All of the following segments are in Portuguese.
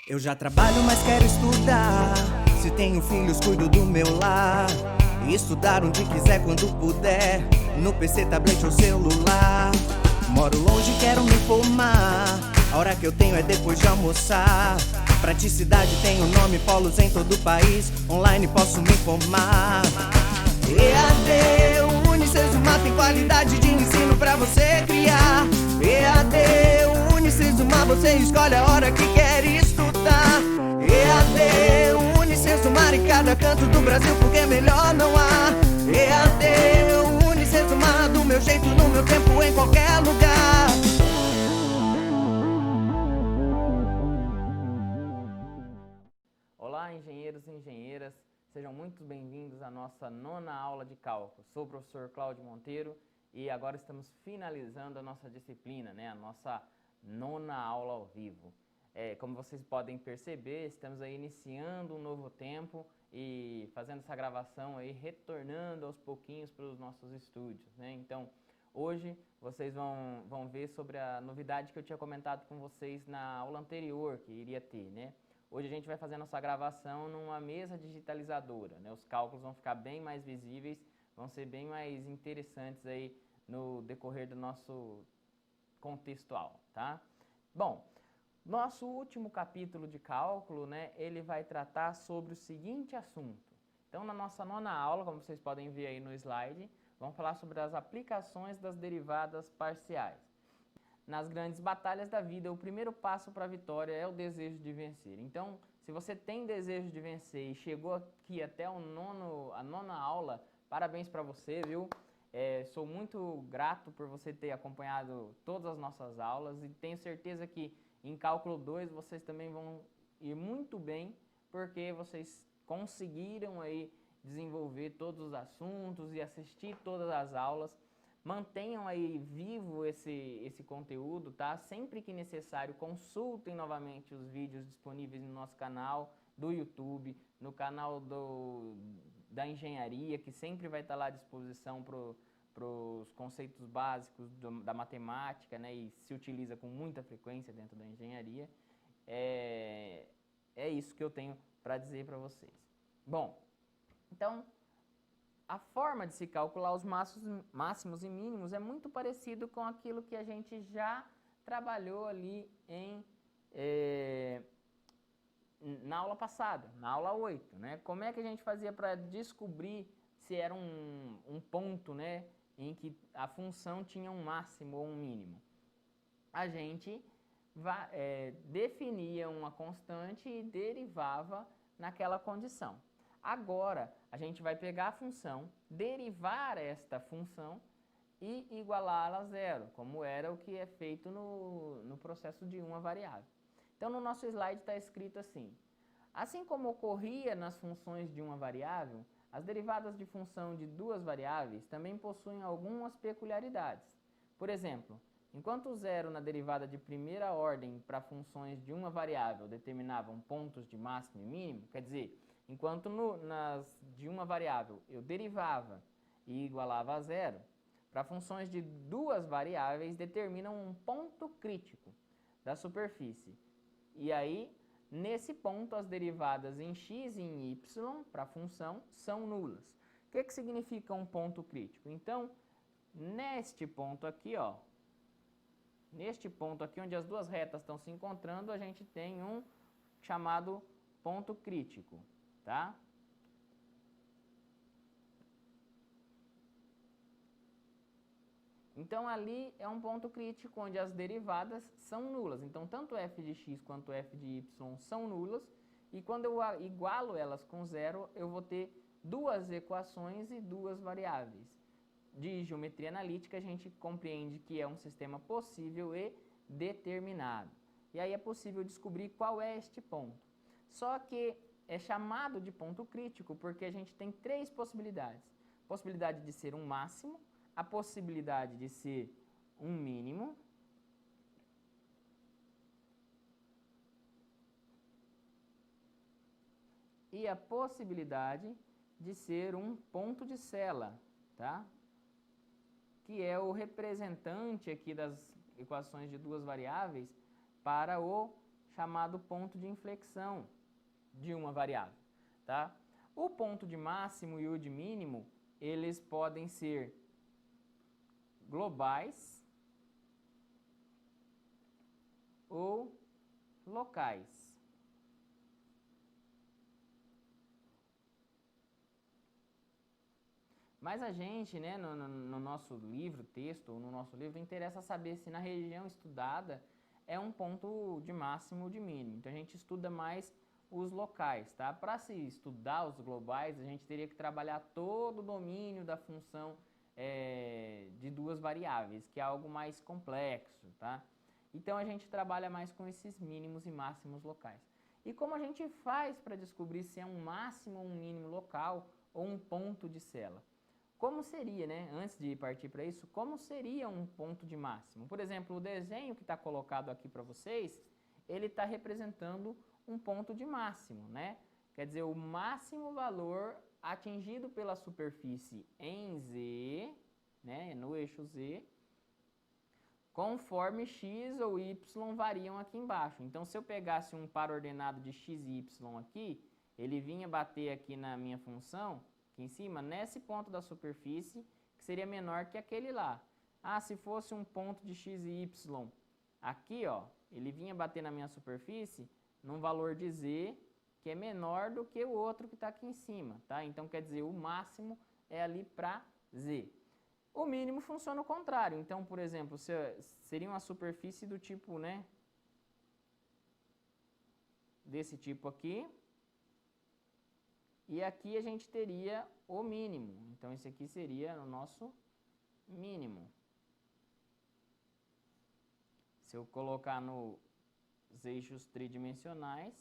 Eu já trabalho, mas quero estudar. Se tenho filhos, cuido do meu lar. E estudar onde quiser, quando puder. No PC, tablet ou celular. Moro longe, quero me formar. A hora que eu tenho é depois de almoçar. Praticidade tem o nome, polos em todo o país. Online posso me formar. EAD, Unicesumar tem qualidade de ensino pra você criar. EAD, Unicesumar, você escolhe a hora que quer estudar. EAD, Unicesumar em cada canto do Brasil, porque melhor não há. EAD, Unicesumar do meu jeito, no meu tempo, em qualquer lugar. Olá, engenheiros e engenheiras, sejam muito bem-vindos à nossa 9ª aula de cálculo. Sou o professor Cláudio Monteiro e agora estamos finalizando a nossa disciplina, a nossa 9ª aula ao vivo. Como vocês podem perceber, estamos aí iniciando um novo tempo e fazendo essa gravação aí, retornando aos pouquinhos para os nossos estúdios, Então, hoje vocês vão ver sobre a novidade que eu tinha comentado com vocês na aula anterior, que iria ter, Hoje a gente vai fazer a nossa gravação numa mesa digitalizadora, Os cálculos vão ficar bem mais visíveis, vão ser bem mais interessantes aí no decorrer do nosso contextual, tá? Bom, nosso último capítulo de cálculo, ele vai tratar sobre o seguinte assunto. Então, na nossa 9ª aula, como vocês podem ver aí no slide, vamos falar sobre as aplicações das derivadas parciais. Nas grandes batalhas da vida, o primeiro passo para a vitória é o desejo de vencer. Então, se você tem desejo de vencer e chegou aqui até a 9ª aula, parabéns para você, viu? Sou muito grato por você ter acompanhado todas as nossas aulas e tenho certeza que em Cálculo 2 vocês também vão ir muito bem, porque vocês conseguiram aí desenvolver todos os assuntos e assistir todas as aulas. Mantenham aí vivo esse conteúdo, tá? Sempre que necessário, consultem novamente os vídeos disponíveis no nosso canal do YouTube, no canal da engenharia, que sempre vai estar lá à disposição para os conceitos básicos da matemática, e se utiliza com muita frequência dentro da engenharia. É isso que eu tenho para dizer para vocês. Bom, então, a forma de se calcular os máximos e mínimos é muito parecido com aquilo que a gente já trabalhou ali na aula passada, na aula 8. Como é que a gente fazia para descobrir se era um ponto em que a função tinha um máximo ou um mínimo? A gente definia uma constante e derivava naquela condição. Agora, a gente vai pegar a função, derivar esta função e igualá-la a zero, como era o que é feito no processo de uma variável. Então, no nosso slide está escrito assim: assim como ocorria nas funções de uma variável, as derivadas de função de duas variáveis também possuem algumas peculiaridades. Por exemplo, enquanto o zero na derivada de primeira ordem para funções de uma variável determinavam pontos de máximo e mínimo, quer dizer, enquanto nas de uma variável eu derivava e igualava a zero, para funções de duas variáveis determinam um ponto crítico da superfície. E aí, nesse ponto, as derivadas em x e em y para a função são nulas. O que significa um ponto crítico? Então, neste ponto aqui, onde as duas retas estão se encontrando, a gente tem um chamado ponto crítico, tá? Então, ali é um ponto crítico onde as derivadas são nulas. Então, tanto f de x quanto f de y são nulas. E quando eu igualo elas com zero, eu vou ter duas equações e duas variáveis. De geometria analítica, a gente compreende que é um sistema possível e determinado. E aí é possível descobrir qual é este ponto. Só que é chamado de ponto crítico porque a gente tem três possibilidades. Possibilidade de ser um máximo, a possibilidade de ser um mínimo e a possibilidade de ser um ponto de sela, tá? Que é o representante aqui das equações de duas variáveis para o chamado ponto de inflexão de uma variável, tá? O ponto de máximo e o de mínimo, eles podem ser globais ou locais. Mas a gente, né, no nosso livro, texto, ou no nosso livro, interessa saber se na região estudada é um ponto de máximo ou de mínimo. Então a gente estuda mais os locais, tá? Para se estudar os globais, a gente teria que trabalhar todo o domínio da função de duas variáveis, que é algo mais complexo, tá? Então a gente trabalha mais com esses mínimos e máximos locais. E como a gente faz para descobrir se é um máximo ou um mínimo local ou um ponto de Sela? Como seria, né, antes de partir para isso, como seria um ponto de máximo? Por exemplo, o desenho que está colocado aqui para vocês, ele está representando um ponto de máximo, né? Quer dizer, o máximo valor atingido pela superfície em Z, né, no eixo Z, conforme x ou y variam aqui embaixo. Então, se eu pegasse um par ordenado de x e y aqui, ele vinha bater aqui na minha função, aqui em cima, nesse ponto da superfície, que seria menor que aquele lá. Ah, se fosse um ponto de x e y aqui, ó, ele vinha bater na minha superfície num valor de z, que é menor do que o outro que está aqui em cima, tá? Então, quer dizer, o máximo é ali para z. O mínimo funciona o contrário. Então, por exemplo, seria uma superfície do tipo, né, desse tipo aqui. E aqui a gente teria o mínimo. Então, esse aqui seria o nosso mínimo. Se eu colocar nos eixos tridimensionais,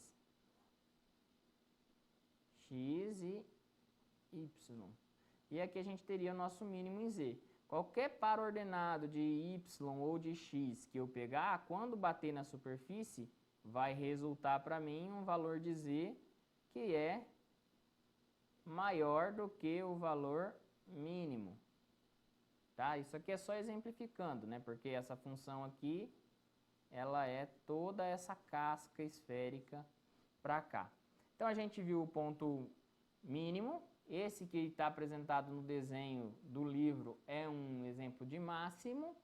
x e y. E aqui a gente teria o nosso mínimo em z. Qualquer par ordenado de y ou de x que eu pegar, quando bater na superfície, vai resultar para mim um valor de z que é maior do que o valor mínimo. Tá? Isso aqui é só exemplificando, né? Porque essa função aqui, ela é toda essa casca esférica para cá. Então, a gente viu o ponto mínimo. Esse que está apresentado no desenho do livro é um exemplo de máximo.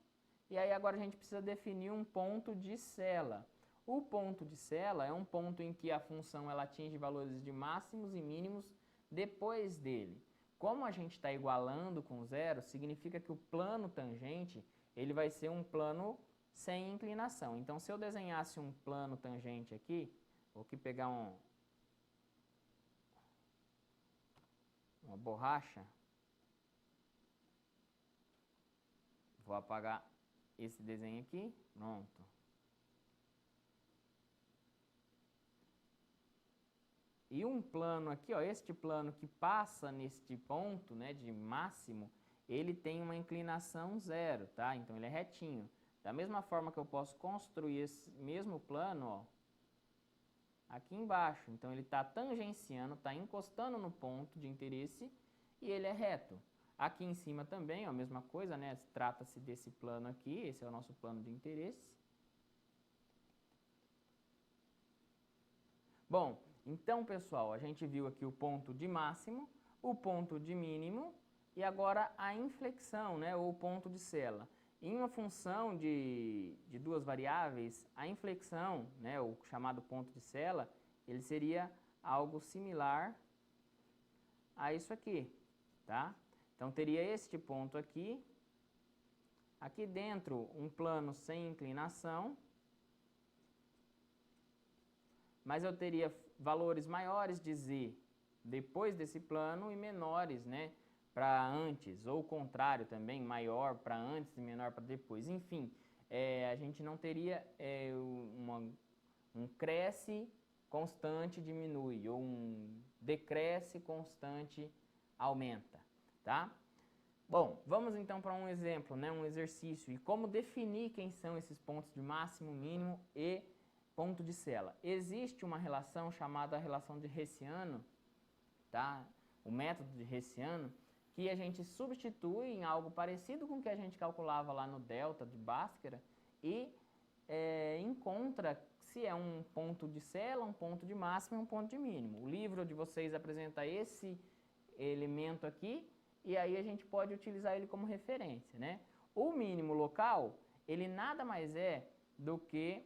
E aí, agora a gente precisa definir um ponto de Sela. O ponto de Sela é um ponto em que a função ela atinge valores de máximos e mínimos depois dele. Como a gente está igualando com zero, significa que o plano tangente ele vai ser um plano sem inclinação. Então, se eu desenhasse um plano tangente aqui, vou aqui pegar uma borracha, vou apagar esse desenho aqui, pronto. E um plano aqui, ó, este plano que passa neste ponto, né, de máximo, ele tem uma inclinação zero, tá? Então, ele é retinho. Da mesma forma que eu posso construir esse mesmo plano, ó, aqui embaixo. Então, ele está tangenciando, está encostando no ponto de interesse e ele é reto. Aqui em cima também, ó, a mesma coisa, né? Trata-se desse plano aqui, esse é o nosso plano de interesse. Bom, então, pessoal, a gente viu aqui o ponto de máximo, o ponto de mínimo e agora a inflexão, né, ou ponto de Sela. Em uma função de duas variáveis, a inflexão, né, o chamado ponto de Sela, ele seria algo similar a isso aqui, tá? Então, teria este ponto aqui, aqui dentro um plano sem inclinação, mas eu teria valores maiores de z depois desse plano e menores, né, para antes, ou o contrário também, maior para antes e menor para depois. Enfim, a gente não teria um cresce constante diminui, ou um decresce constante aumenta, tá? Bom, vamos então para um exemplo, né, um exercício, e como definir quem são esses pontos de máximo, mínimo e ponto de Sela. Existe uma relação chamada relação de Hessiano, tá? O método de Hessiano, que a gente substitui em algo parecido com o que a gente calculava lá no delta de Bhaskara e encontra se é um ponto de cela, um ponto de máximo e um ponto de mínimo. O livro de vocês apresenta esse elemento aqui, e aí a gente pode utilizar ele como referência, né? O mínimo local, ele nada mais é do que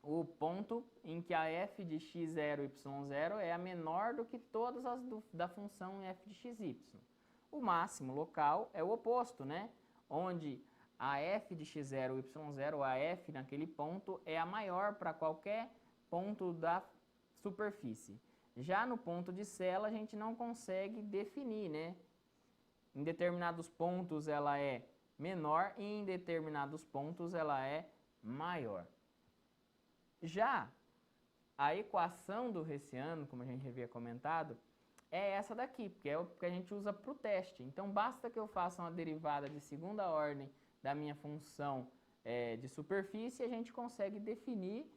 o ponto em que a f de x0, y0 é a menor do que todas as da função f de xy. O máximo local é o oposto, né? Onde a f de x0, y0, a f naquele ponto é a maior para qualquer ponto da superfície. Já no ponto de cela a gente não consegue definir, né? Em determinados pontos ela é menor e em determinados pontos ela é maior. Já a equação do Hessiano, como a gente havia comentado, é essa daqui, porque é o que a gente usa para o teste. Então basta que eu faça uma derivada de segunda ordem da minha função de superfície, a gente consegue definir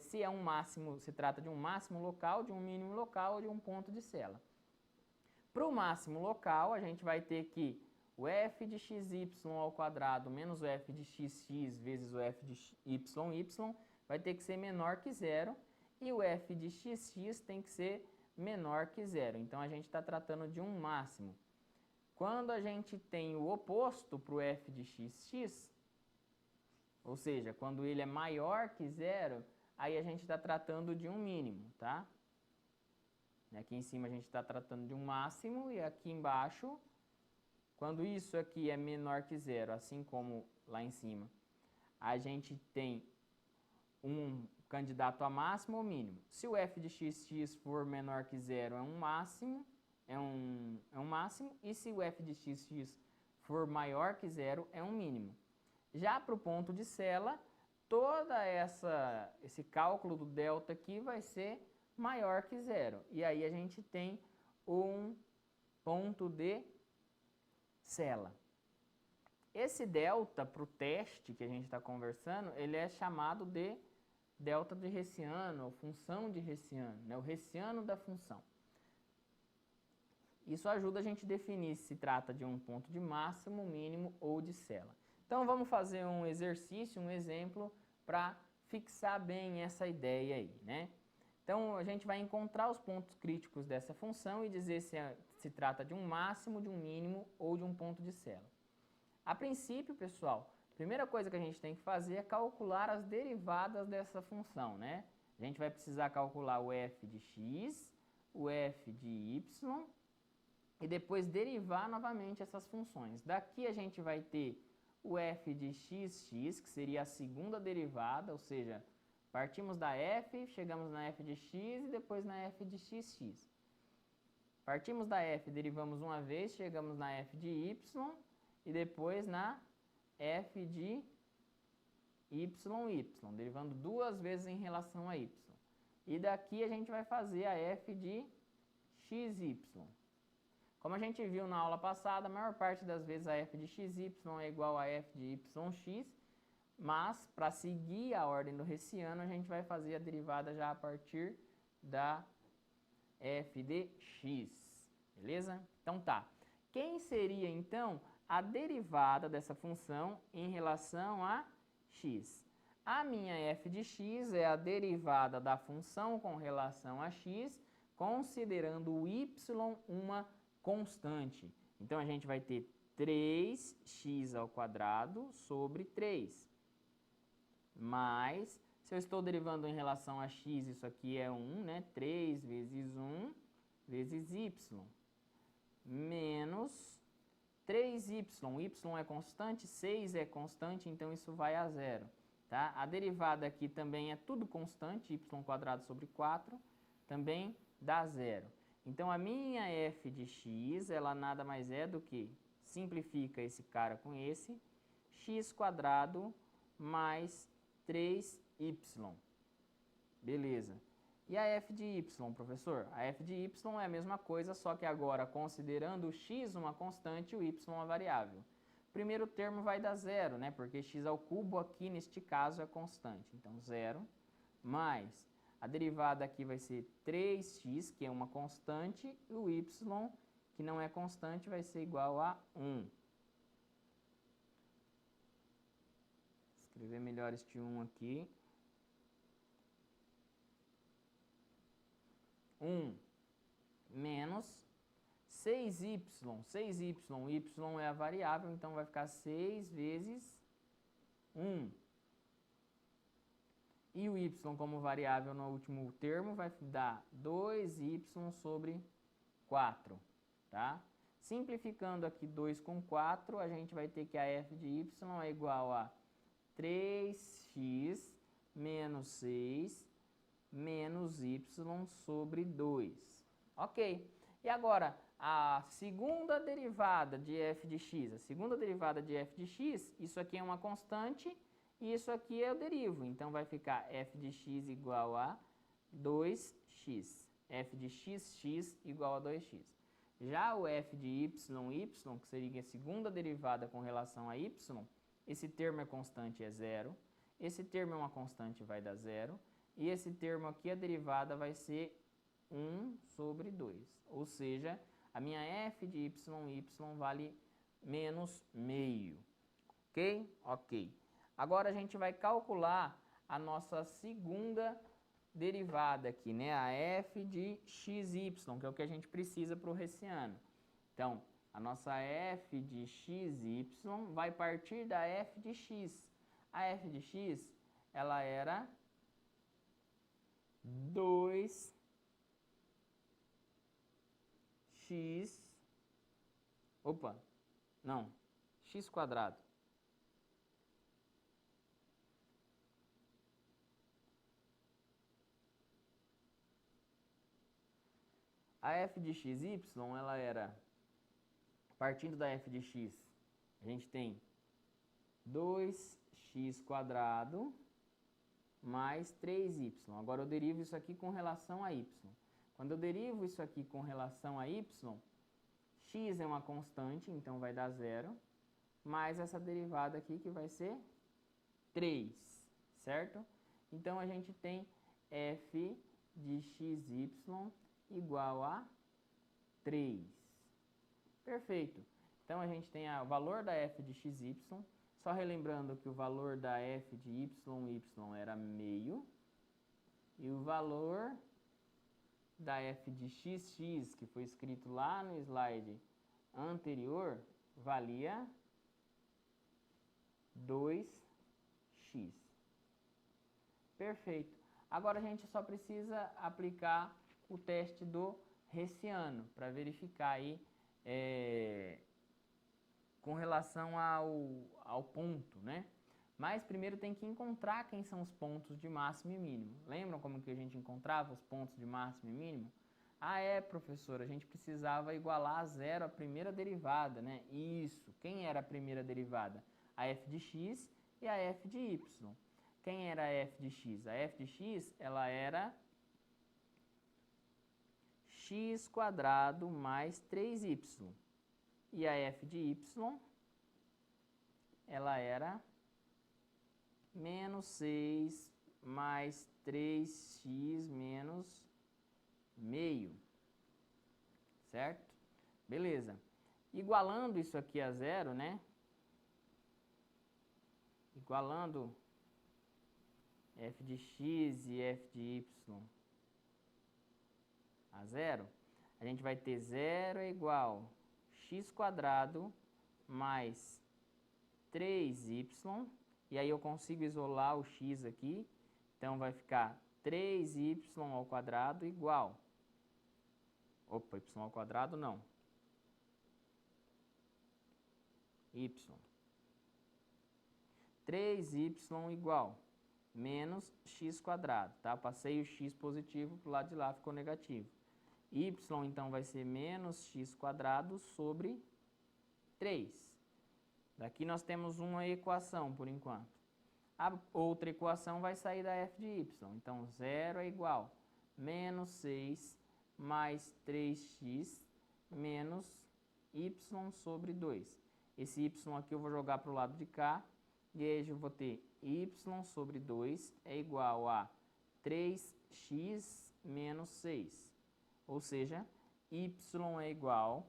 se é um máximo, se trata de um máximo local, de um mínimo local ou de um ponto de cela. Para o máximo local, a gente vai ter que o f de xy ao quadrado menos o f de xx vezes o f de yy vai ter que ser menor que zero, e o f de xx tem que ser menor que zero. Então, a gente está tratando de um máximo. Quando a gente tem o oposto para o f de xx, ou seja, quando ele é maior que zero, aí a gente está tratando de um mínimo, tá? Aqui em cima a gente está tratando de um máximo, e aqui embaixo, quando isso aqui é menor que zero, assim como lá em cima, a gente tem um candidato a máximo ou mínimo. Se o f de xx for menor que zero, é um máximo, máximo, e se o f de xx for maior que zero, é um mínimo. Já para o ponto de cela, todo esse cálculo do delta aqui vai ser maior que zero. E aí a gente tem um ponto de cela. Esse delta para o teste que a gente está conversando, ele é chamado de delta de Hessiano, ou função de Hessiano, né? O Hessiano da função. Isso ajuda a gente a definir se trata de um ponto de máximo, mínimo ou de cela. Então vamos fazer um exercício, um exemplo, para fixar bem essa ideia aí, né? Então a gente vai encontrar os pontos críticos dessa função e dizer se trata de um máximo, de um mínimo ou de um ponto de cela. A princípio, pessoal, a primeira coisa que a gente tem que fazer é calcular as derivadas dessa função, né? A gente vai precisar calcular o f de x, o f de y, e depois derivar novamente essas funções. Daqui a gente vai ter o f de xx, que seria a segunda derivada, ou seja, partimos da f, chegamos na f de x e depois na f de xx. Partimos da f, derivamos uma vez, chegamos na f de y e depois na f de y, derivando duas vezes em relação a y. E daqui a gente vai fazer a f de xy. Como a gente viu na aula passada, a maior parte das vezes a f de xy é igual a f de yx, mas para seguir a ordem do Hessiano, a gente vai fazer a derivada já a partir da f de x, beleza? Então tá. Quem seria então a derivada dessa função em relação a x? A minha f de x é a derivada da função com relação a x, considerando o y uma constante. Então, a gente vai ter 3x ao quadrado sobre 3. Mas, se eu estou derivando em relação a x, isso aqui é 1, né? 3 vezes 1 vezes y. Menos 3y. Y é constante, 6 é constante, então isso vai a zero. Tá? A derivada aqui também é tudo constante, y² sobre 4, também dá zero. Então, a minha f de x, ela nada mais é do que, simplifica esse cara com esse, x² mais 3y. Beleza. E a f de y, professor? A f de y é a mesma coisa, só que agora, considerando o x uma constante e o y uma variável. O primeiro termo vai dar zero, né? Porque x ao cubo aqui, neste caso, é constante. Então, zero mais... A derivada aqui vai ser 3x, que é uma constante, e o y, que não é constante, vai ser igual a 1. escrever melhor este 1 aqui. 1 menos 6y. 6y, y é a variável, então vai ficar 6 vezes 1. E o y como variável no último termo vai dar 2y sobre 4, tá? Simplificando aqui 2 com 4, a gente vai ter que a f de y é igual a 3x menos 6 menos y sobre 2. Ok. E agora, a segunda derivada de f de x. A segunda derivada de f de x, isso aqui é uma constante e isso aqui eu derivo. Então, vai ficar f de x igual a 2x. f de x igual a 2x. Já o f de y, que seria a segunda derivada com relação a y, esse termo é constante, é 0. Esse termo é uma constante, vai dar 0. E esse termo aqui, a derivada, vai ser 1 sobre 2. Ou seja, a minha f de y vale menos meio. Ok? Ok. Agora a gente vai calcular a nossa segunda derivada aqui, né? A f de xy, que é o que a gente precisa para o hessiano. Então, a nossa f de xy vai partir da f de x. A f de x, ela era 2x, x quadrado. A f de xy, ela era, partindo da f de x, a gente tem 2x quadrado mais 3y. Agora eu derivo isso aqui com relação a y. Quando eu derivo isso aqui com relação a y, x é uma constante, então vai dar 0, mais essa derivada aqui que vai ser 3, certo? Então a gente tem f de xy igual a 3. Perfeito. Então a gente tem o valor da f de xy, só relembrando que o valor da f de y era meio, e o valor da f de xx, que foi escrito lá no slide anterior, valia 2x. Perfeito. Agora a gente só precisa aplicar o teste do hessiano para verificar aí com relação ao ponto, né? Mas primeiro tem que encontrar quem são os pontos de máximo e mínimo. Lembram como que a gente encontrava os pontos de máximo e mínimo? Ah, professor, a gente precisava igualar a zero a primeira derivada, né? Isso. Quem era a primeira derivada? A f de x e a f de y. Quem era a f de x? A f de x, ela era x quadrado mais 3y. E a f de y, ela era menos 6 mais 3x menos meio, certo? Beleza. Igualando isso aqui a zero, né? Igualando f de x e f de y a zero, a gente vai ter 0 é igual x quadrado mais 3y, e aí eu consigo isolar o x aqui, então vai ficar 3y ao quadrado igual, y ao quadrado não, y, 3y igual menos x quadrado, tá? Passei o x positivo para o lado de lá, ficou negativo. Y, então, vai ser menos x quadrado sobre 3. Daqui nós temos uma equação, por enquanto. A outra equação vai sair da f de y. Então, 0 é igual a menos 6 mais 3x menos y sobre 2. Esse y aqui eu vou jogar para o lado de cá. E aí eu vou ter y sobre 2 é igual a 3x menos 6. Ou seja, y é igual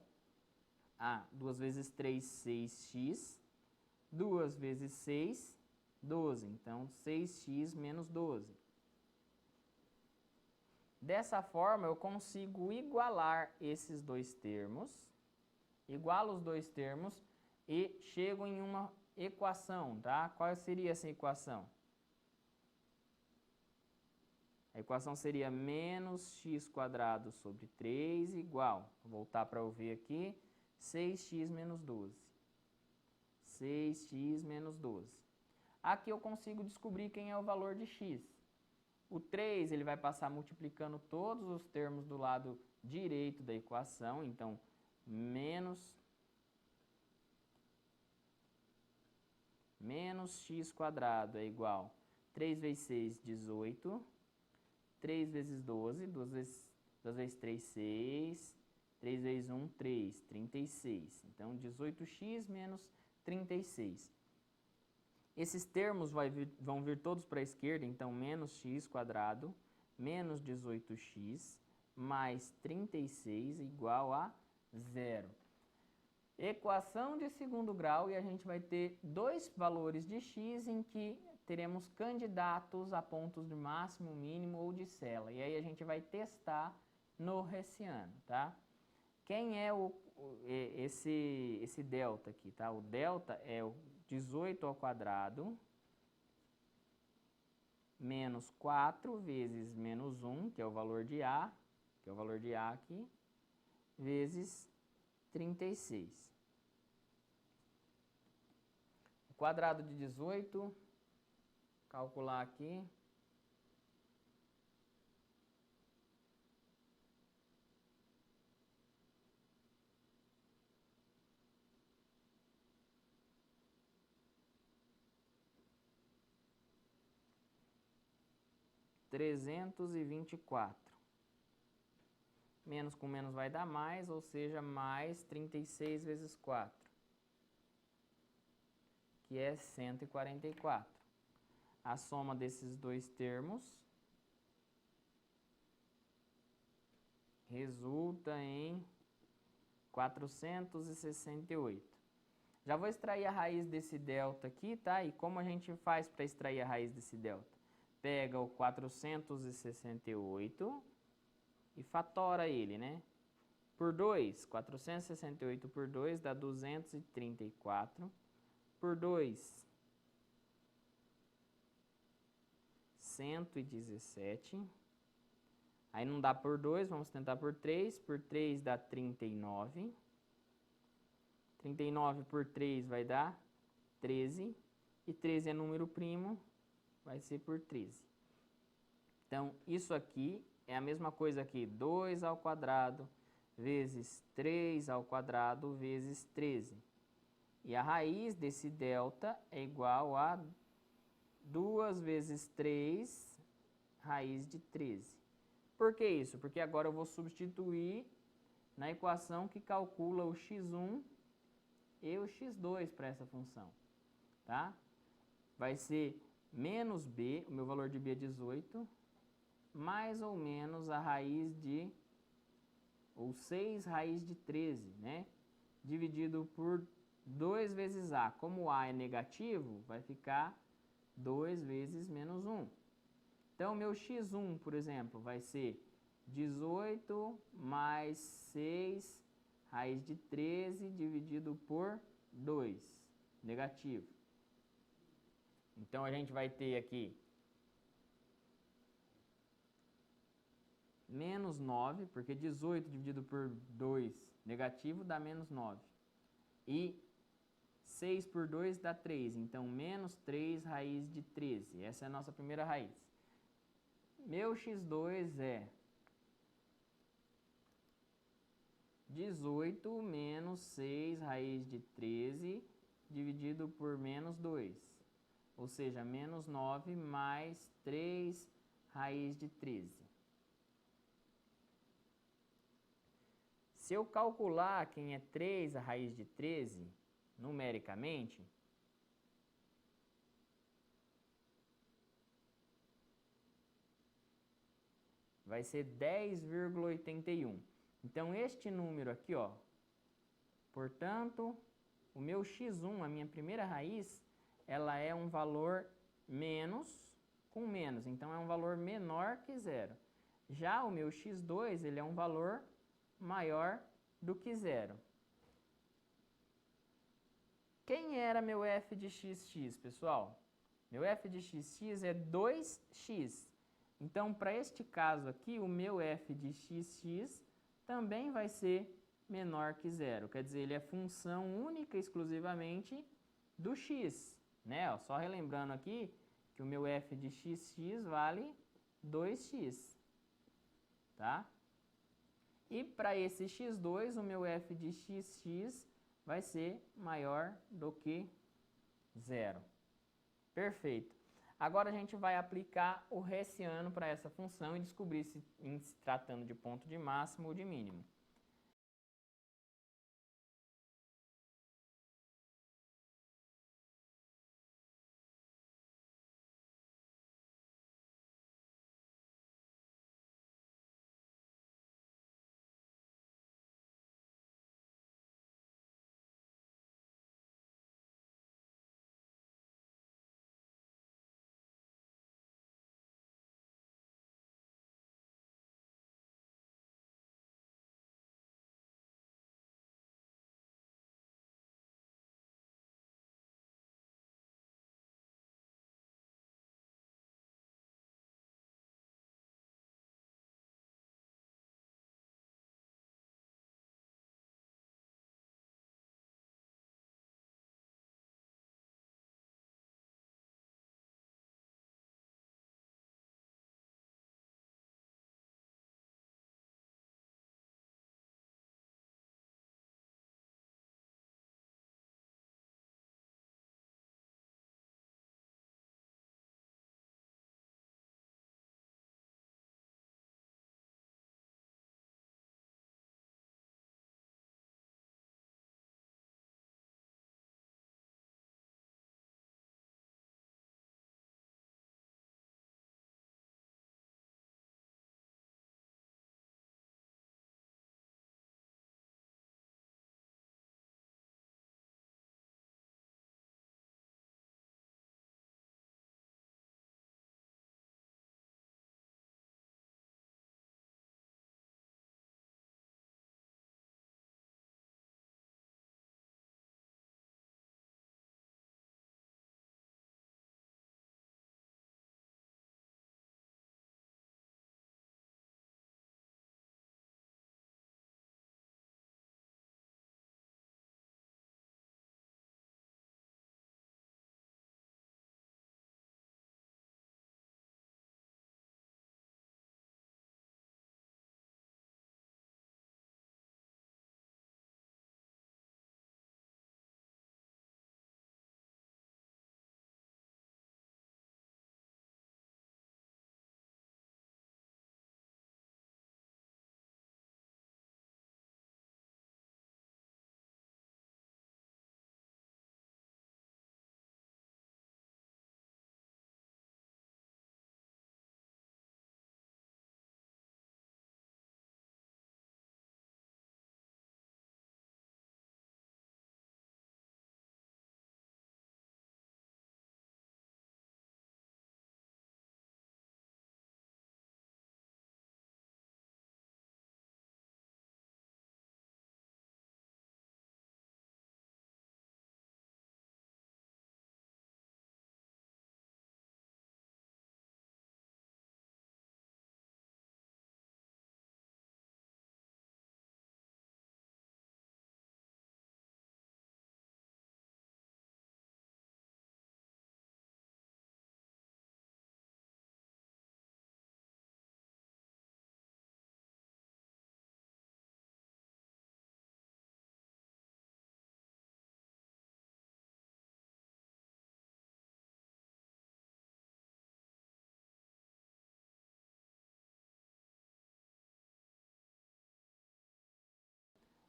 a 2 vezes 3, 6x. 2 vezes 6, 12. Então, 6x menos 12. Dessa forma, eu consigo igualar esses dois termos, igualo os dois termos e chego em uma equação, tá? Qual seria essa equação? A equação seria menos x² sobre 3 igual, vou voltar para eu ver aqui, 6x menos 12. 6x menos 12. Aqui eu consigo descobrir quem é o valor de x. O 3 ele vai passar multiplicando todos os termos do lado direito da equação, então menos x² é igual 3 vezes 6, 18. 3 vezes 12, 2 vezes 3, 6. 3 vezes 1, 3, 36. Então, 18x menos 36. Esses termos vão vir todos para a esquerda, então, menos x² menos 18x mais 36 igual a 0. Equação de segundo grau, e a gente vai ter dois valores de x em que teremos candidatos a pontos de máximo, mínimo ou de cela. E aí a gente vai testar no Hessiano, tá? Quem é esse delta aqui, tá? O delta é o 18 ao quadrado menos 4 vezes menos 1, que é o valor de A, que é o valor de A aqui, vezes 36. O quadrado de 18, calcular aqui. (324). Menos com menos vai dar mais, ou seja, mais 36 vezes 4, que é 144. A soma desses dois termos resulta em 468. Já vou extrair a raiz desse delta aqui, tá? E como a gente faz para extrair a raiz desse delta? Pega o 468 e fatora ele, né? Por 2, 468 por 2 dá 234. Por 2, 117. Aí não dá por 2, vamos tentar por 3. Por 3 dá 39. 39 por 3 vai dar 13. E 13 é número primo, vai ser por 13. Então, isso aqui é a mesma coisa aqui, 2 ao quadrado vezes 3 ao quadrado vezes 13. E a raiz desse delta é igual a 2 vezes 3 raiz de 13. Por que isso? Porque agora eu vou substituir na equação que calcula o x1 e o x2 para essa função, tá? Vai ser menos b, o meu valor de b é 18, mais ou menos a raiz de, ou 6 raiz de 13, né? Dividido por 2 vezes a. Como a é negativo, vai ficar 2 vezes menos 1. Então, meu x1, por exemplo, vai ser 18 mais 6 raiz de 13 dividido por 2, negativo. Então, a gente vai ter aqui menos 9, porque 18 dividido por 2 negativo dá menos 9. E 6 por 2 dá 3, então menos 3 raiz de 13. Essa é a nossa primeira raiz. Meu x2 é 18 menos 6 raiz de 13 dividido por menos 2. Ou seja, menos 9 mais 3 raiz de 13. Se eu calcular quem é 3 a raiz de 13, numericamente, vai ser 10,81. Então, este número aqui, ó, portanto, o meu x1, a minha primeira raiz, ela é um valor menos com menos, então é um valor menor que zero. Já o meu x2, ele é um valor maior do que zero. Quem era meu f de xx, pessoal? Meu f de xx é 2x. Então, para este caso aqui, o meu f de xx também vai ser menor que zero. Quer dizer, ele é função única e exclusivamente do x. Né? Ó, só relembrando aqui que o meu f de xx vale 2x. Tá? E para esse x2, o meu f de xx vai ser maior do que zero. Perfeito. Agora a gente vai aplicar o Hessiano para essa função e descobrir se tratando de ponto de máximo ou de mínimo.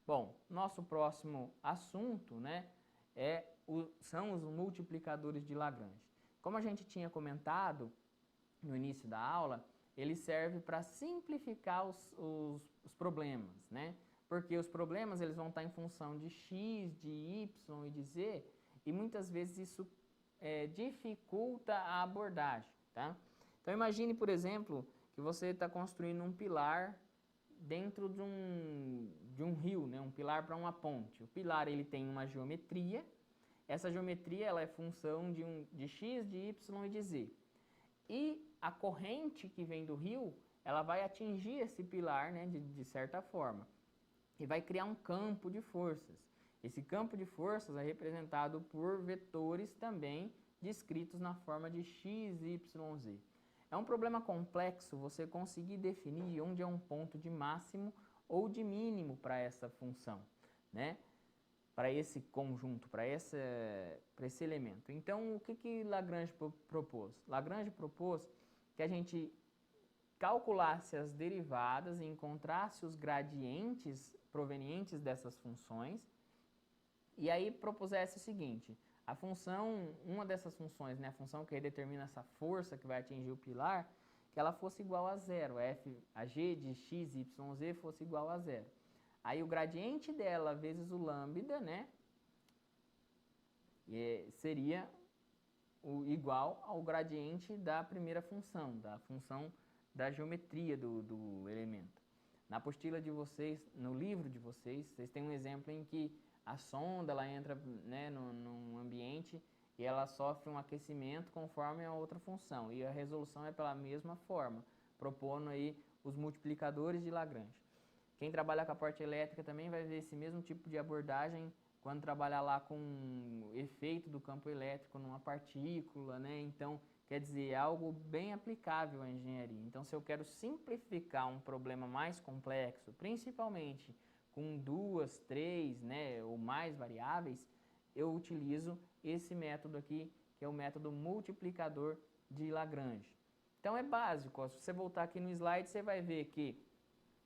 Bom, nosso próximo assunto, né, são os multiplicadores de Lagrange. Como a gente tinha comentado no início da aula, ele serve para simplificar os problemas, né? Porque os problemas eles vão estar em função de x, de y e de z, e muitas vezes isso dificulta a abordagem, tá? Então imagine, por exemplo, que você está construindo um pilar dentro de um rio, né? Um pilar para uma ponte. O pilar ele tem uma geometria, essa geometria ela é função de x, de y e de z. E a corrente que vem do rio, ela vai atingir esse pilar, né, de certa forma, e vai criar um campo de forças. Esse campo de forças é representado por vetores também descritos na forma de x, y, z. É um problema complexo você conseguir definir onde é um ponto de máximo ou de mínimo para essa função, né? Para esse conjunto, para esse elemento. Então, o que Lagrange propôs? Lagrange propôs que a gente calculasse as derivadas e encontrasse os gradientes provenientes dessas funções, e aí propusesse o seguinte: a função, uma dessas funções, né, a função que determina essa força que vai atingir o pilar, que ela fosse igual a zero, a g de x, y, z fosse igual a zero. Aí o gradiente dela vezes o lambda, né, seria igual ao gradiente da primeira função, da função da geometria do elemento. Na apostila de vocês, no livro de vocês, vocês têm um exemplo em que a sonda ela entra, né, num ambiente e ela sofre um aquecimento conforme a outra função, e a resolução é pela mesma forma, propondo aí os multiplicadores de Lagrange. Quem trabalha com a parte elétrica também vai ver esse mesmo tipo de abordagem quando trabalhar lá com o efeito do campo elétrico numa partícula, né? Então, quer dizer, é algo bem aplicável à engenharia. Então, se eu quero simplificar um problema mais complexo, principalmente com 2, 3, né, ou mais variáveis, eu utilizo esse método aqui, que é o método multiplicador de Lagrange. Então, é básico. Ó, se você voltar aqui no slide, você vai ver que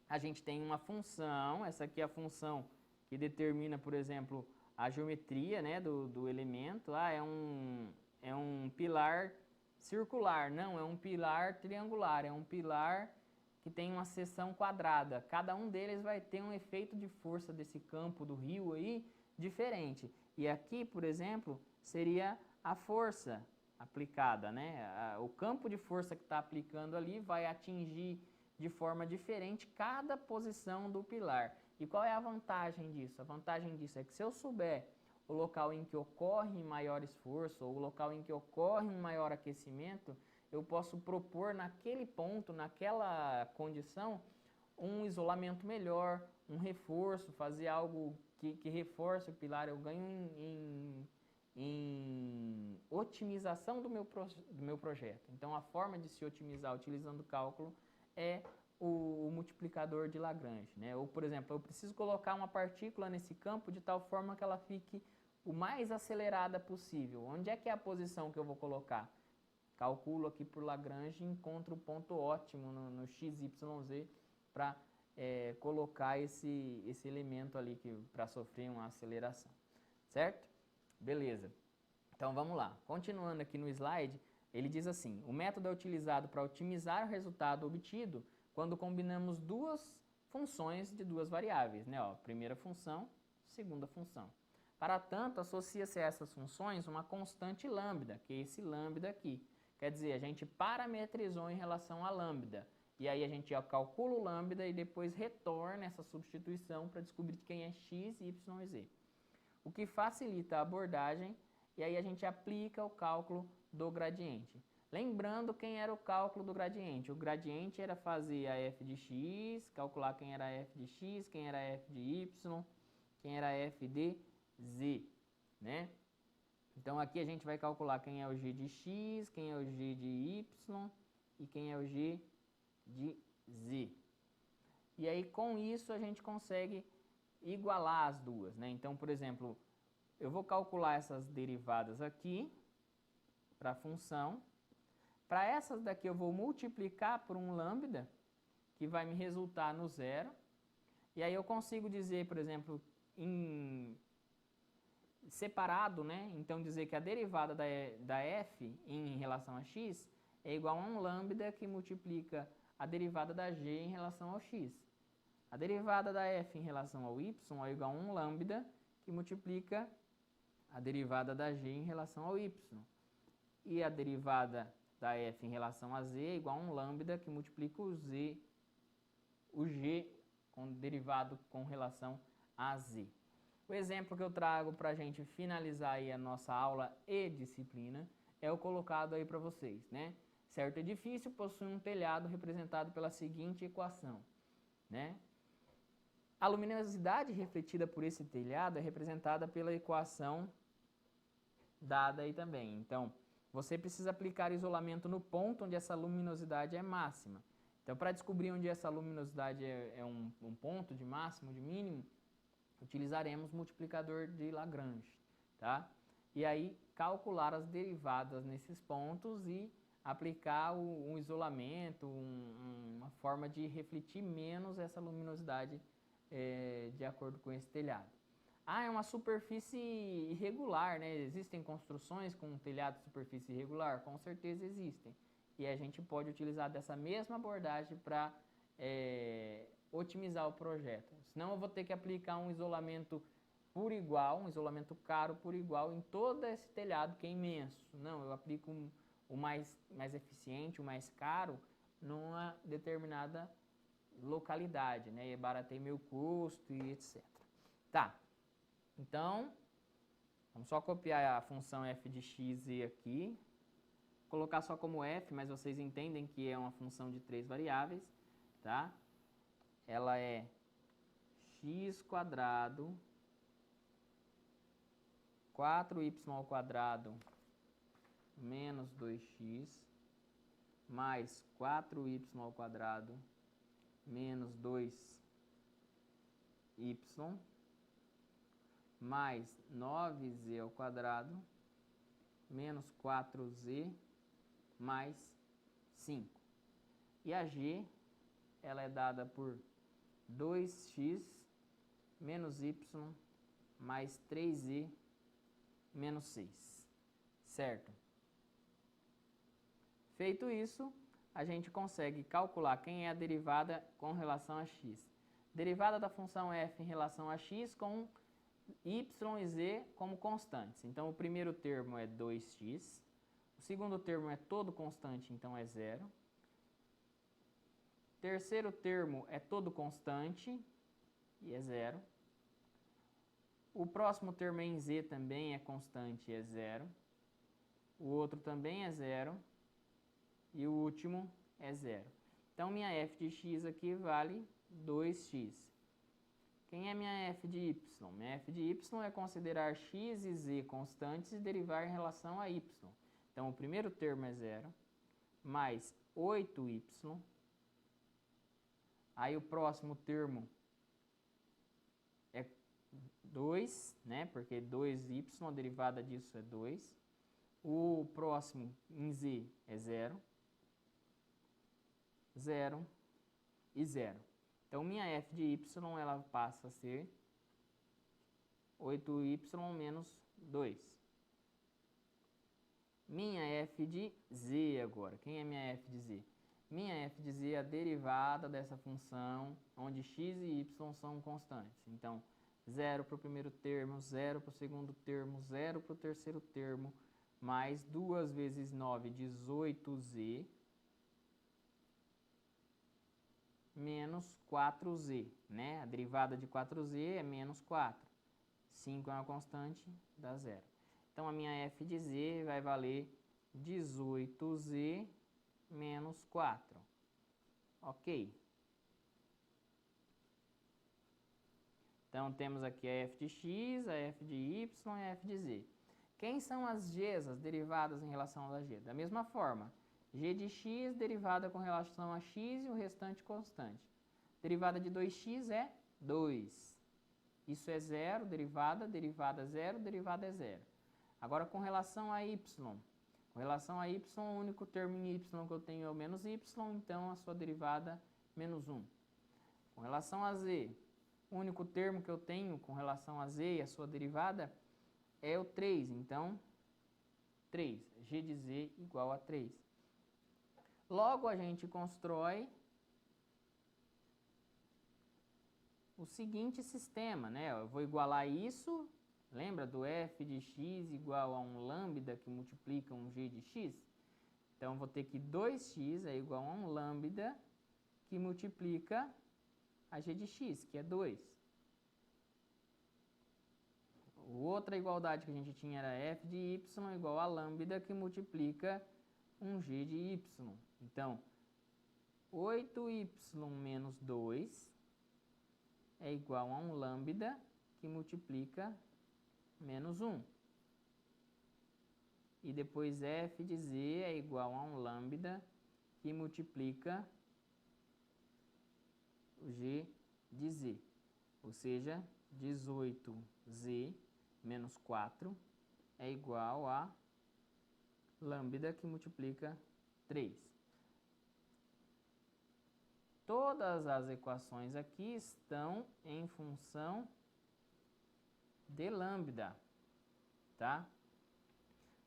a gente tem uma função, essa aqui é a função que determina, por exemplo, a geometria, né, do elemento. É um pilar circular, não, é um pilar triangular, é um pilar que tem uma seção quadrada. Cada um deles vai ter um efeito de força desse campo do rio aí diferente. E aqui, por exemplo, seria a força aplicada, né? O campo de força que está aplicando ali vai atingir de forma diferente cada posição do pilar. E qual é a vantagem disso? A vantagem disso é que se eu souber o local em que ocorre maior esforço ou o local em que ocorre um maior aquecimento, eu posso propor naquele ponto, naquela condição, um isolamento melhor, um reforço, fazer algo que reforce o pilar. Eu ganho em otimização do meu projeto. Então, a forma de se otimizar utilizando o cálculo é o multiplicador de Lagrange, né? Ou, por exemplo, eu preciso colocar uma partícula nesse campo de tal forma que ela fique o mais acelerada possível. Onde é que é a posição que eu vou colocar? Calculo aqui por Lagrange e encontro o ponto ótimo no x, y, z para colocar esse elemento ali para sofrer uma aceleração, certo? Beleza. Então vamos lá. Continuando aqui no slide, ele diz assim: o método é utilizado para otimizar o resultado obtido quando combinamos duas funções de duas variáveis, né? Ó, primeira função, segunda função. Para tanto, associa-se a essas funções uma constante lambda, que é esse lambda aqui. Quer dizer, a gente parametrizou em relação a lambda. E aí a gente calcula o lambda e depois retorna essa substituição para descobrir quem é x, y e z. O que facilita a abordagem, e aí a gente aplica o cálculo do gradiente. Lembrando quem era o cálculo do gradiente. O gradiente era fazer a f de x, calcular quem era f de x, quem era f de y, quem era f de z, né? Então aqui a gente vai calcular quem é o g de x, quem é o g de y e quem é o g de z. E aí com isso a gente consegue igualar as duas, né? Então, por exemplo, eu vou calcular essas derivadas aqui para a função. Para essas daqui eu vou multiplicar por um lambda, que vai me resultar no zero. E aí eu consigo dizer, por exemplo, em separado, né? Então dizer que a derivada da f em relação a x é igual a um lambda que multiplica a derivada da g em relação ao x. A derivada da f em relação ao y é igual a um lambda que multiplica a derivada da g em relação ao y. e a derivada da f em relação a z é igual a um lambda que multiplica o g derivado com relação a z. O exemplo que eu trago para a gente finalizar aí a nossa aula e disciplina é o colocado aí para vocês, né? Certo edifício possui um telhado representado pela seguinte equação, né? A luminosidade refletida por esse telhado é representada pela equação dada aí também. Então, você precisa aplicar isolamento no ponto onde essa luminosidade é máxima. Então, para descobrir onde essa luminosidade é um ponto de máximo, de mínimo, utilizaremos multiplicador de Lagrange, tá? E aí, calcular as derivadas nesses pontos e aplicar um isolamento, uma forma de refletir menos essa luminosidade de acordo com esse telhado. É uma superfície irregular, né? Existem construções com um telhado de superfície irregular? Com certeza existem. E a gente pode utilizar dessa mesma abordagem para otimizar o projeto. Senão eu vou ter que aplicar um isolamento por igual, um isolamento caro por igual em todo esse telhado que é imenso. Não, eu aplico o mais eficiente, o mais caro, numa determinada localidade, né? E baratei meu custo e etc. Tá, então, vamos só copiar a função f de x e aqui, colocar só como f, mas vocês entendem que é uma função de 3 variáveis, tá? Ela é x quadrado 4y² menos 2x mais 4y² menos 2y mais 9z² menos 4z mais 5. E a g, ela é dada por 2x menos y mais 3z menos 6, certo? Feito isso, a gente consegue calcular quem é a derivada com relação a x. Derivada da função f em relação a x com y e z como constantes. Então, o primeiro termo é 2x, o segundo termo é todo constante, então é 0. Terceiro termo é todo constante e é 0. O próximo termo em z também é constante e é 0. O outro também é 0. E o último é 0. Então, minha f de x aqui vale 2x. Quem é minha f de y? Minha f de y é considerar x e z constantes e derivar em relação a y. Então, o primeiro termo é 0, mais 8y. Aí, o próximo termo é 2, né? Porque 2y, a derivada disso é 2. O próximo em z é 0. 0 e 0. Então, minha f de y ela passa a ser 8y menos 2. Minha f de z agora. Quem é minha f de z? Minha f de z é a derivada dessa função onde x e y são constantes. Então, 0 para o primeiro termo, 0 para o segundo termo, 0 para o terceiro termo, mais 2 vezes 9, 18z, menos 4z, né? A derivada de 4z é menos 4. 5 é uma constante, dá 0. Então, a minha f de z vai valer 18z menos 4. Ok? Então, temos aqui a f de x, a f de y e a f de z. Quem são as g's, as derivadas em relação a g? Da mesma forma, g de x derivada com relação a x e o restante constante. Derivada de 2x é 2. Isso é 0, derivada 0, derivada é 0. Agora, com relação a y. Com relação a y, o único termo em y que eu tenho é o menos y, então a sua derivada menos 1. Com relação a z, o único termo que eu tenho com relação a z e a sua derivada é o 3. Então, 3. G de z igual a 3. Logo, a gente constrói o seguinte sistema, né? Eu vou igualar isso, Lembra do f de x igual a um lambda que multiplica um g de x? Então, vou ter que 2x é igual a um lambda que multiplica a g de x, que é 2. Outra igualdade que a gente tinha era f de y igual a lambda que multiplica um g de y. Então, 8y menos 2 é igual a um lambda que multiplica menos 1. E depois f de z é igual a um lambda que multiplica o g de z. Ou seja, 18z menos 4 é igual a lambda que multiplica 3. Todas as equações aqui estão em função de lambda, tá?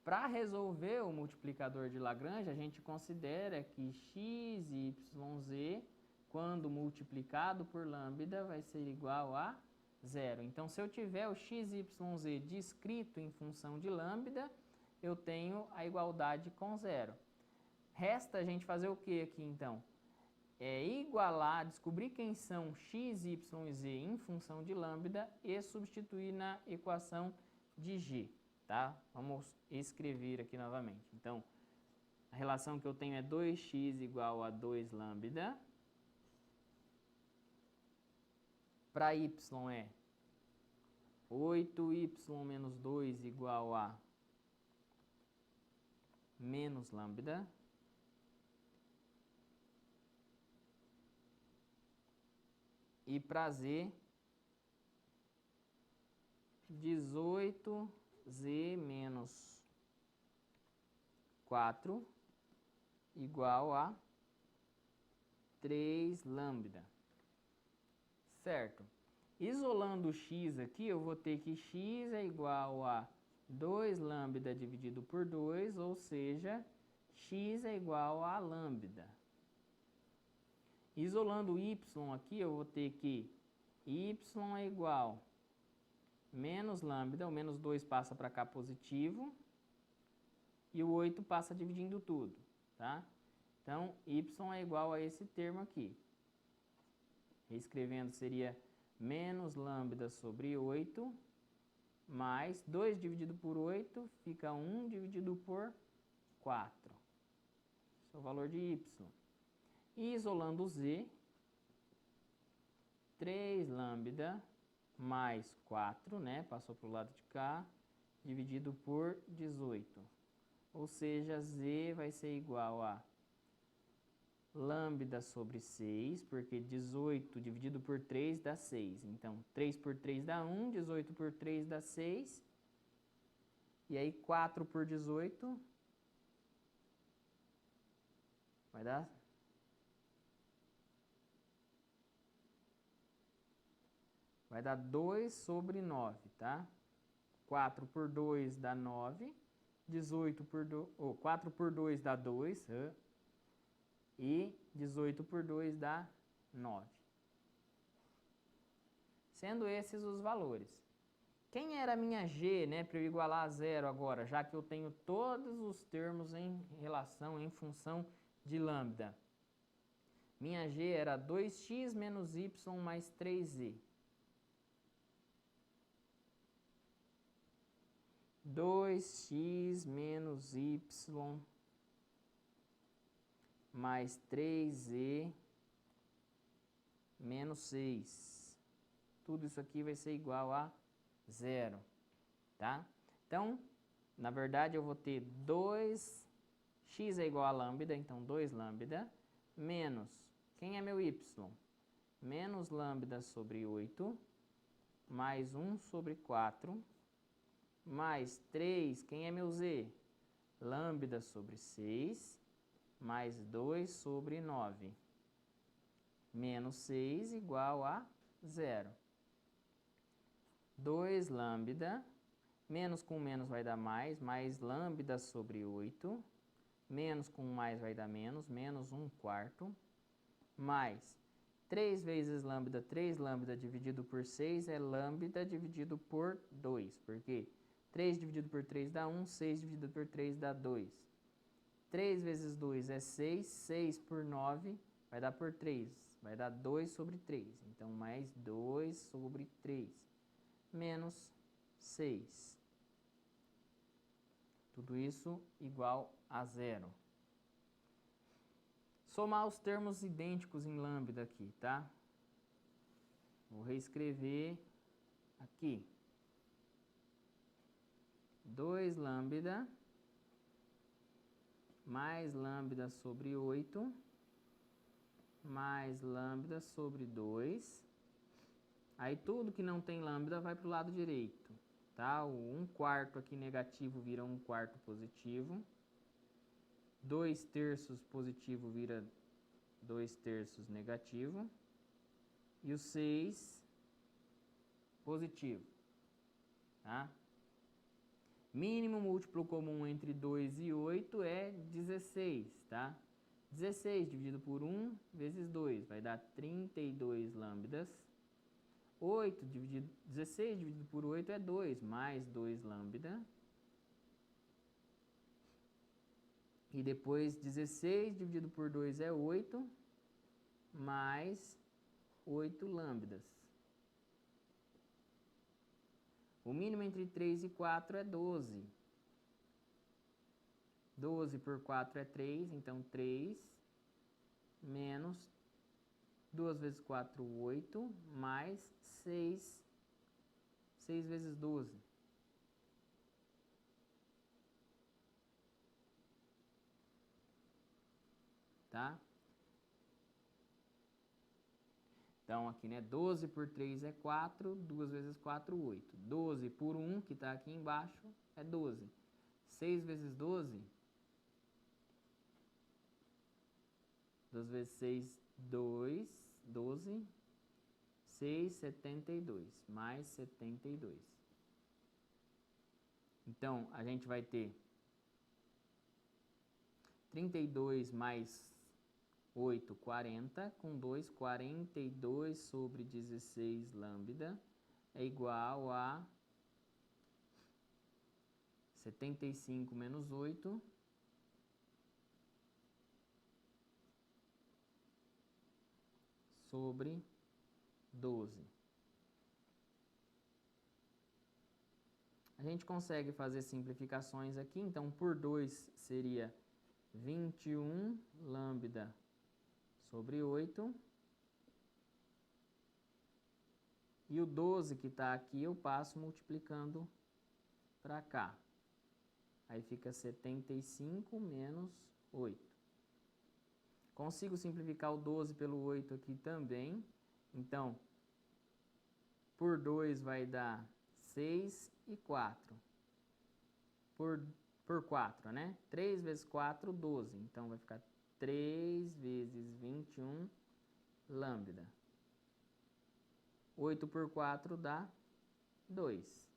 Para resolver o multiplicador de Lagrange, a gente considera que x, y, z, quando multiplicado por lambda, vai ser igual a 0. Então, se eu tiver o x, y, z descrito em função de lambda, eu tenho a igualdade com 0. Resta a gente fazer o que aqui, então? Igualar, descobrir quem são x, y e z em função de lambda e substituir na equação de g, tá? Vamos escrever aqui novamente. Então, a relação que eu tenho é 2x igual a 2 lambda. Para y é 8y menos 2 igual a menos lambda. E para z, 18z menos 4 igual a 3 lambda. Certo? Isolando o x aqui, eu vou ter que x é igual a 2 lambda dividido por 2, ou seja, x é igual a lambda. Isolando o y aqui, eu vou ter que y é igual a menos lambda, o menos 2 passa para cá positivo, e o 8 passa dividindo tudo, tá? Então, y é igual a esse termo aqui. Reescrevendo seria menos lambda sobre 8, mais 2 dividido por 8, fica 1 dividido por 4. Esse é o valor de y. E isolando o z, 3 lambda mais 4, né? Passou para o lado de cá, dividido por 18. Ou seja, z vai ser igual a lambda sobre 6, porque 18 dividido por 3 dá 6. Então, 3 por 3 dá 1, 18 por 3 dá 6. E aí, 4 por 18 vai dar... Vai dar 2 sobre 9, tá? 4 por 2 dá 9. 18 por 2... 4 por 2 dá 2. E 18 por 2 dá 9. Sendo esses os valores. Quem era a minha g, né, para eu igualar a 0 agora, já que eu tenho todos os termos em relação, em função de lambda? Minha g era 2x menos y mais 3z. 2x menos y mais 3z menos 6. Tudo isso aqui vai ser igual a 0, tá? Então, na verdade, eu vou ter 2x é igual a lambda, então 2 lambda, menos, quem é meu y? Menos lambda sobre 8, mais 1 sobre 4, mais 3, quem é meu z? Lambda sobre 6, mais 2 sobre 9. Menos 6 igual a 0. 2 lambda, menos com menos vai dar mais lambda sobre 8, menos com mais vai dar menos 1 quarto, mais 3 vezes lambda, 3 lambda dividido por 6 é lambda dividido por 2. Por quê? 3 dividido por 3 dá 1, 6 dividido por 3 dá 2. 3 vezes 2 é 6, 6 por 9 vai dar por 3, vai dar 2 sobre 3. Então, mais 2 sobre 3, menos 6. Tudo isso igual a 0. Somar os termos idênticos em lambda aqui, tá? Vou reescrever aqui. 2 lambda mais lambda sobre 8 mais lambda sobre 2. Aí tudo que não tem lambda vai para o lado direito, tá? O 1/4 aqui negativo vira 1/4 positivo. 2/3 positivo vira 2/3 negativo. E o 6 positivo, tá? Mínimo múltiplo comum entre 2 e 8 é 16, tá? 16 dividido por 1 vezes 2 vai dar 32 lambdas. 16 dividido por 8 é 2, mais 2 lambda. E depois 16 dividido por 2 é 8, mais 8 lambdas. O mínimo entre 3 e 4 é 12. 12 por 4 é 3, então 3 menos 2 vezes 4, 8, mais 6. 6 vezes 12. Tá? Então, aqui, né? 12 por 3 é 4, 2 vezes 4, 8. 12 por 1, que está aqui embaixo, é 12. 6 vezes 12, 2 vezes 6, 12. 6, 72, mais 72. Então, a gente vai ter 32 mais 8, 40, com 2, 42 sobre 16 lambda é igual a 75 menos 8 sobre 12. A gente consegue fazer simplificações aqui, então por 2 seria 21 lambda sobre 8. E o 12 que está aqui eu passo multiplicando para cá. Aí fica 75 menos 8. Consigo simplificar o 12 pelo 8 aqui também. Então, por 2 vai dar 6 e 4. Por 4, né? 3 vezes 4, 12. Então, vai ficar 3 vezes 21 lambda. 8 por 4 dá 2.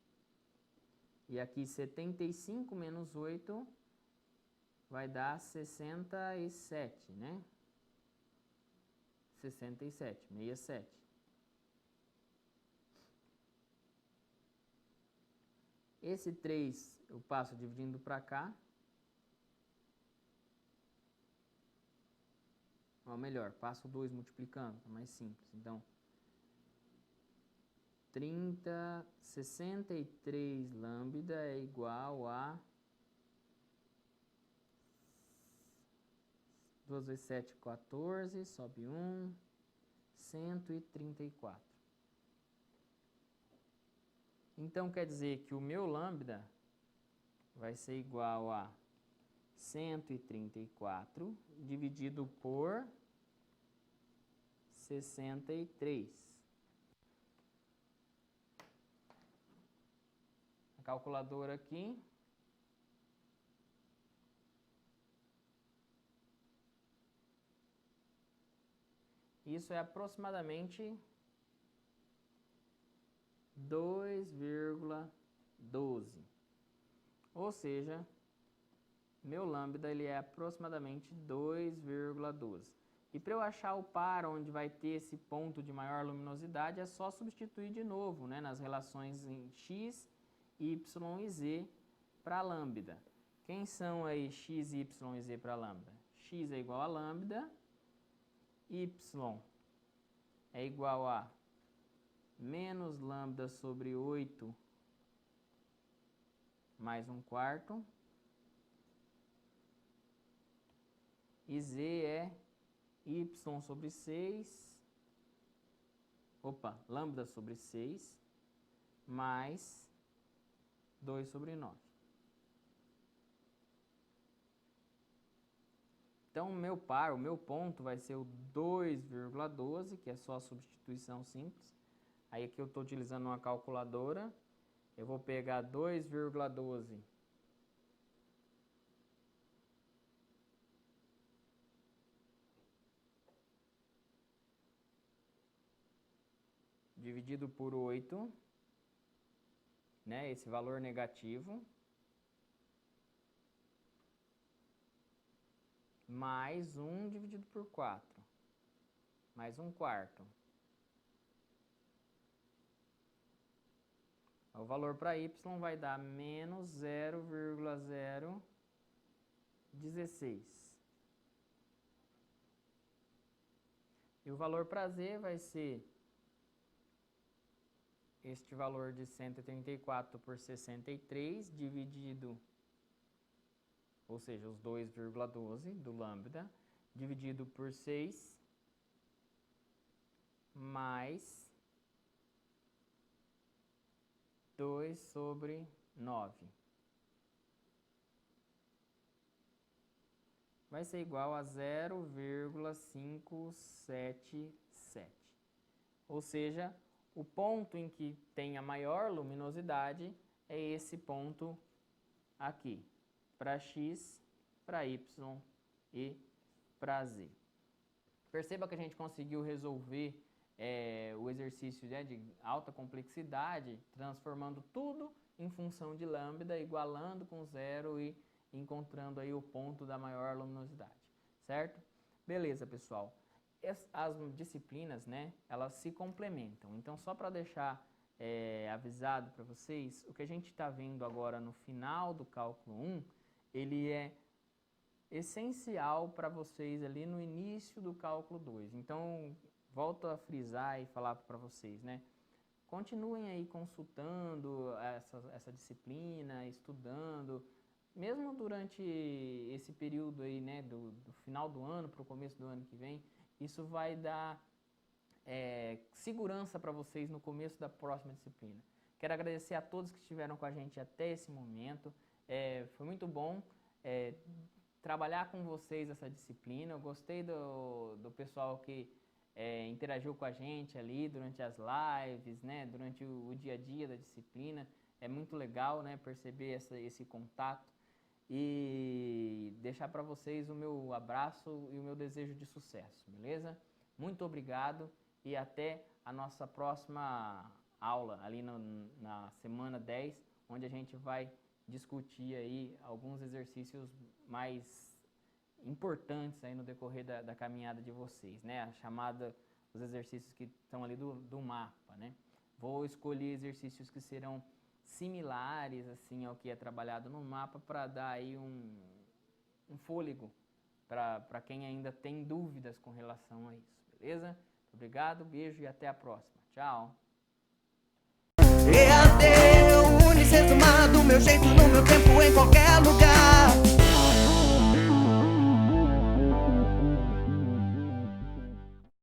E aqui 75 menos 8 vai dar 67, né? 67. Esse 3 eu passo dividindo para cá. Ou melhor, passo 2 multiplicando, é mais simples. Então, 63 lambda é igual a 2 vezes 7, 14, sobe 1, 134. Então, quer dizer que o meu lambda vai ser igual a 134 dividido por 63. A calculadora aqui. Isso é aproximadamente 2,12. Ou seja, meu lambda ele é aproximadamente 2,12. E para eu achar o par onde vai ter esse ponto de maior luminosidade, é só substituir de novo, né, nas relações em x, y e z para lambda. Quem são aí x, y e z para lambda? X é igual a lambda, y é igual a menos lambda sobre 8 mais 1/4, e z é y sobre 6, lambda sobre 6, mais 2 sobre 9. Então, o meu par, o meu ponto vai ser o 2,12, que é só a substituição simples. Aí aqui eu estou utilizando uma calculadora, eu vou pegar 2,12 dividido por 8, né, esse valor negativo, mais 1 dividido por 4, mais 1/4. O valor para y vai dar menos 0,016. E o valor para z vai ser este valor de 134 por 63 dividido, ou seja, os 2,12 do lambda, dividido por 6, mais 2 sobre 9. Vai ser igual a 0,577. Ou seja, o ponto em que tem a maior luminosidade é esse ponto aqui, para x, para y e para z. Perceba que a gente conseguiu resolver o exercício, né, de alta complexidade, transformando tudo em função de lambda, igualando com zero e encontrando aí o ponto da maior luminosidade, certo? Beleza, pessoal. As disciplinas, né, elas se complementam. Então, só para deixar avisado para vocês, o que a gente está vendo agora no final do cálculo 1, ele é essencial para vocês ali no início do cálculo 2. Então, volto a frisar e falar para vocês, né? Continuem aí consultando essa disciplina, estudando, mesmo durante esse período aí, né, do final do ano para o começo do ano que vem. Isso vai dar segurança para vocês no começo da próxima disciplina. Quero agradecer a todos que estiveram com a gente até esse momento. Foi muito bom trabalhar com vocês essa disciplina. Eu gostei do pessoal que interagiu com a gente ali durante as lives, né, durante o dia a dia da disciplina. É muito legal, né, perceber esse contato e deixar para vocês o meu abraço e o meu desejo de sucesso, beleza? Muito obrigado e até a nossa próxima aula ali na semana 10, onde a gente vai discutir aí alguns exercícios mais importantes aí no decorrer da caminhada de vocês, né? Os exercícios que estão ali do mapa, né? Vou escolher exercícios que serão similares assim ao que é trabalhado no mapa para dar aí um fôlego para quem ainda tem dúvidas com relação a isso, beleza? Obrigado, beijo e até a próxima. Tchau! EAD, Unicesumar, do meu jeito, no meu tempo, em qualquer lugar.